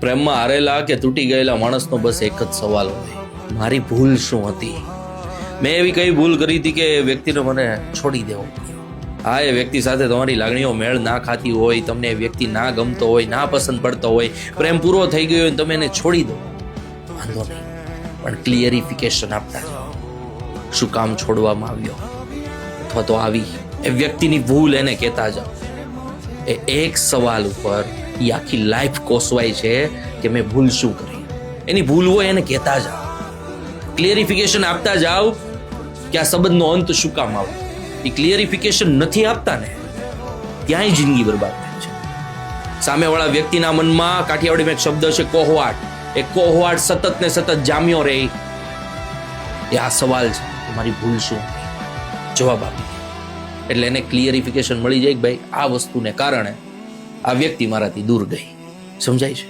પ્રેમમાં હારેલા કે તૂટી ગયેલા માણસનો બસ એક જ સવાલ હોય, મારી ભૂલ શું હતી? મેં એવી કઈ ભૂલ કરી હતી કે એ વ્યક્તિને મને છોડી દેવો પડ્યો? હા, એ વ્યક્તિ સાથે તમારી લાગણીઓ મેળ ના ખાતી હોય, તમને એ વ્યક્તિ ના ગમતો હોય, ના પસંદ પડતો હોય, પ્રેમ પૂરો થઈ ગયો હોય, તમે એને છોડી દો, વાંધો નહીં, પણ ક્લિયરિફિકેશન આપતા જાઓ. શું કામ છોડવામાં આવ્યો, અથવા તો આવી એ વ્યક્તિની ભૂલ એને કહેતા જાઓ. એ એક સવાલ ઉપર એ આખી લાઈફ કોસવાય છે કે મેં ભૂલ શું કરી. એની ભૂલ હોય એને કહેતા જાઓ, ક્લિયરિફિકેશન આપતા જાઓ કે આ સંબંધનો અંત શું કામ આવે. એ ક્લિયરિફિકેશન નથી આપતા ને, ત્યાંય જિંદગી બરબાદ થાય છે. સામેવાળા વ્યક્તિના મનમાં કાઠિયાવાડીમાં એક શબ્દ છે કોહવાટ. એ કોહવાટ સતત ને સતત જામ્યો રહે. એ આ સવાલ છે કે મારી ભૂલ શું હતી, જવાબ આપી. એટલે એને ક્લિયરિફિકેશન મળી જાય કે ભાઈ આ વસ્તુને કારણે આ વ્યક્તિ મારાથી દૂર ગઈ. સમજાય છે?